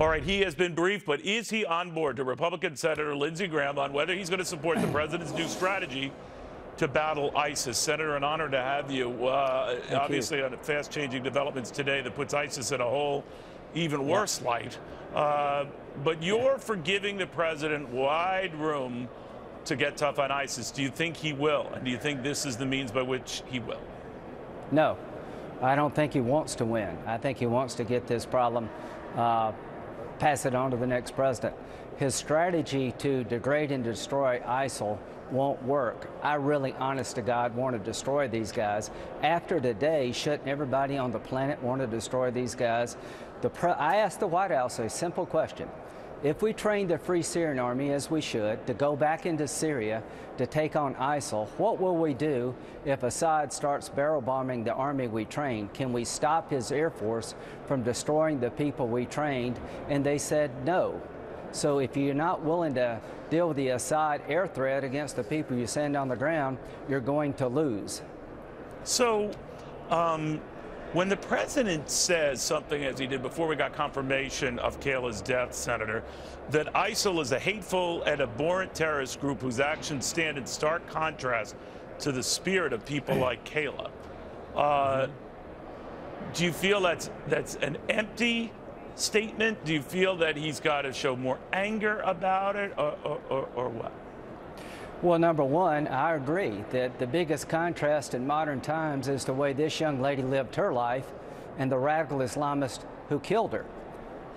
All right, he has been briefed, but is he on board to Republican Senator Lindsey Graham on whether he's going to support the president's new strategy to battle ISIS? Senator, an honor to have you. Obviously, on fast-changing developments today that puts ISIS in a whole even worse light. But you're for giving the president wide room to get tough on ISIS. Do you think he will? And do you think this is the means by which he will? No, I don't think he wants to win. I think he wants to get this problem, pass it on to the next president. His strategy to degrade and destroy ISIL won't work. I really, honest to God, want to destroy these guys. After today, shouldn't everybody on the planet want to destroy these guys? I asked the White House a simple question. If we train the Free Syrian Army, as we should, to go back into Syria to take on ISIL, what will we do if Assad starts barrel bombing the army we trained? Can we stop his Air Force from destroying the people we trained? And they said no. So if you're not willing to deal with the Assad air threat against the people you send on the ground, you're going to lose. So when the president says something, as he did before we got confirmation of Kayla's death, Senator, that ISIL is a hateful and abhorrent terrorist group whose actions stand in stark contrast to the spirit of people like Kayla, do you feel that's an empty statement? Do you feel that he's got to show more anger about it, or what? Well, number one, I agree that the biggest contrast in modern times is the way this young lady lived her life and the radical Islamist who killed her.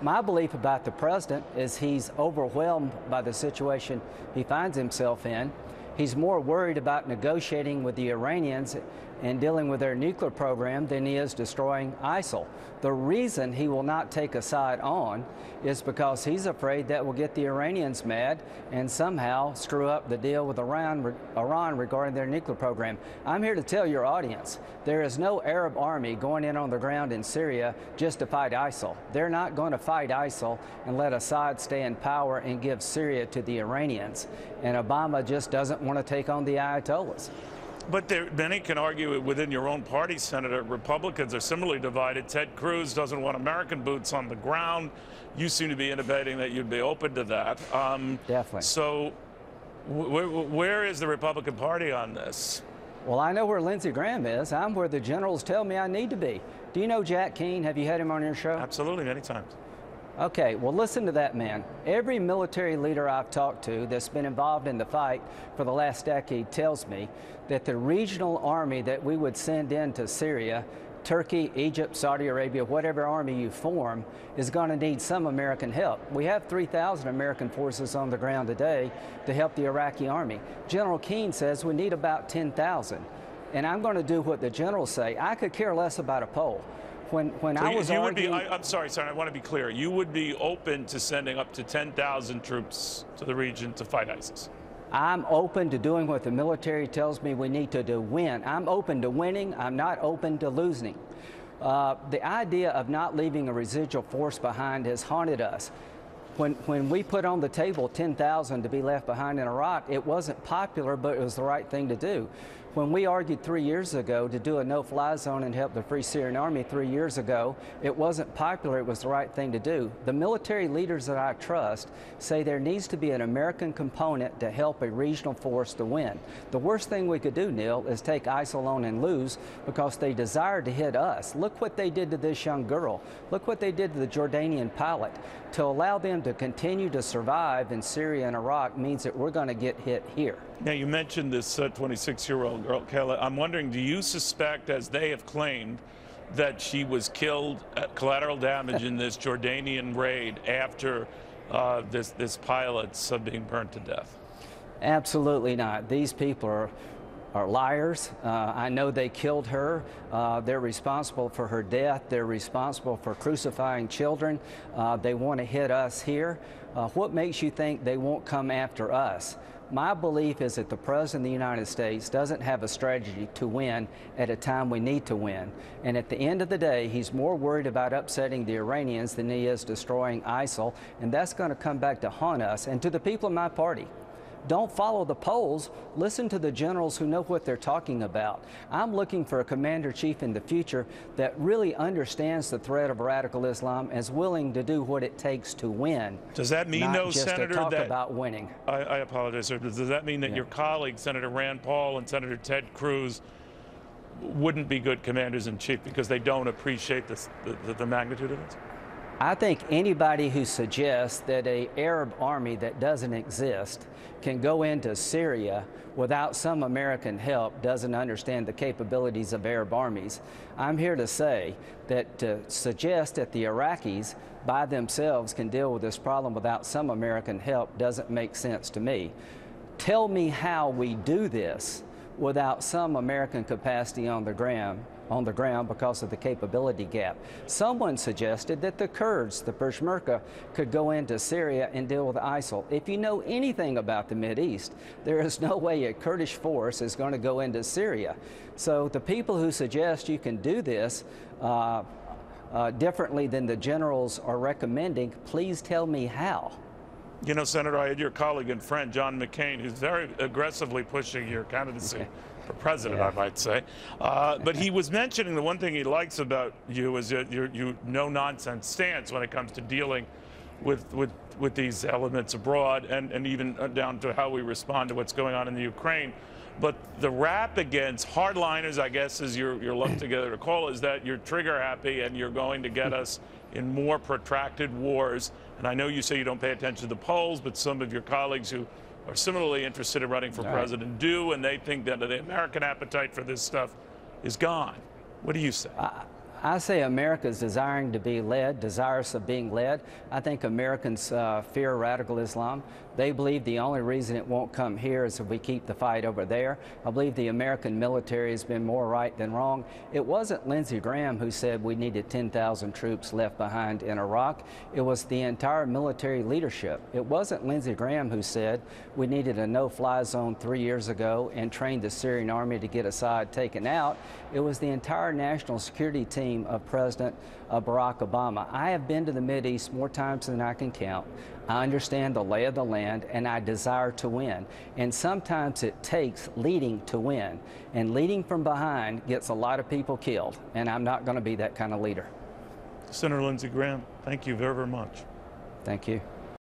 My belief about the president is he's overwhelmed by the situation he finds himself in. He's more worried about negotiating with the Iranians and dealing with their nuclear program than he is destroying ISIL. The reason he will not take Assad on is because he's afraid that will get the Iranians mad and somehow screw up the deal with Iran regarding their nuclear program. I'm here to tell your audience, there is no Arab army going in on the ground in Syria just to fight ISIL. They're not going to fight ISIL and let Assad stay in power and give Syria to the Iranians. And Obama just doesn't want to take on the Ayatollahs. But many can argue it within your own party, Senator. Republicans are similarly divided. Ted Cruz doesn't want American boots on the ground. You seem to be intimating that you'd be open to that. Definitely. So where is the Republican Party on this? Well, I know where Lindsey Graham is. I'm where the generals tell me I need to be. Do you know Jack Keane? Have you had him on your show? Absolutely, many times. Okay, well, listen to that man. Every military leader I've talked to that's been involved in the fight for the last decade tells me that the regional army that we would send into Syria, Turkey, Egypt, Saudi Arabia, whatever army you form, is going to need some American help. We have 3,000 American forces on the ground today to help the Iraqi army. General Keane says we need about 10,000. And I'm going to do what the generals say. I could care less about a poll. When I was arguing, I'm sorry, I want to be clear. You would be open to sending up to 10,000 troops to the region to fight ISIS? I'm open to doing what the military tells me we need to do. Win. I'm open to winning. I'm not open to losing. The idea of not leaving a residual force behind has haunted us. When we put on the table 10,000 to be left behind in Iraq, it wasn't popular, but it was the right thing to do. When we argued 3 years ago to do a no-fly zone and help the Free Syrian Army 3 years ago, it wasn't popular, it was the right thing to do. The military leaders that I trust say there needs to be an American component to help a regional force to win. The worst thing we could do, Neil, is take ISIL on and lose because they desire to hit us. Look what they did to this young girl. Look what they did to the Jordanian pilot. To allow them to continue to survive in Syria and Iraq means that we're going to get hit here. Now, you mentioned this 26-year-old girl, Kayla. I'm wondering, do you suspect, as they have claimed, that she was killed at collateral damage in this Jordanian raid after this pilot's being burned to death? Absolutely not. These people are liars. I know they killed her. They're responsible for her death. They're responsible for crucifying children. They want to hit us here. What makes you think they won't come after us? My belief is that the President of the United States doesn't have a strategy to win at a time we need to win. And at the end of the day, he's more worried about upsetting the Iranians than he is destroying ISIL. And that's going to come back to haunt us. And to the people in my party, Don't follow the polls. Listen to the generals who know what they're talking about. I'm looking for a commander-in-chief in the future that really understands the threat of radical Islam and is willing to do what it takes to win. Does that mean, not though, just Senator, to talk that about winning? I apologize, sir. Does that mean that your colleagues, Senator Rand Paul and Senator Ted Cruz, wouldn't be good commanders-in-chief because they don't appreciate the magnitude of this? I think anybody who suggests that an Arab army that doesn't exist can go into Syria without some American help doesn't understand the capabilities of Arab armies. I'm here to say that to suggest that the Iraqis by themselves can deal with this problem without some American help doesn't make sense to me. Tell me how we do this without some American capacity on the ground because of the capability gap. Someone suggested that the Kurds, the Peshmerga, could go into Syria and deal with ISIL. If you know anything about the Mideast, there is no way a Kurdish force is going to go into Syria. So the people who suggest you can do this differently than the generals are recommending, please tell me how. You know, Senator, I had your colleague and friend, John McCain, who's very aggressively pushing your candidacy for president, I might say. But he was mentioning the one thing he likes about you is your no-nonsense stance when it comes to dealing with these elements abroad and even down to how we respond to what's going on in the Ukraine. But the rap against hardliners, I guess, is you're lumped together to call, is that you're trigger happy and you're going to get us in more protracted wars. And I know you say you don't pay attention to the polls, but some of your colleagues who are similarly interested in running for president do, and they think that the American appetite for this stuff is gone. What do you say? I say America is desiring to be led, desirous of being led. I think Americans fear radical Islam. They believe the only reason it won't come here is if we keep the fight over there. I believe the American military has been more right than wrong. It wasn't Lindsey Graham who said we needed 10,000 troops left behind in Iraq. It was the entire military leadership. It wasn't Lindsey Graham who said we needed a no-fly zone 3 years ago and trained the Syrian army to get Assad taken out. It was the entire national security team of President Barack Obama. I have been to the Mideast more times than I can count. I understand the lay of the land, and I desire to win. And sometimes it takes leading to win. And leading from behind gets a lot of people killed. And I'm not going to be that kind of leader. Senator Lindsey Graham, thank you very, very much. Thank you.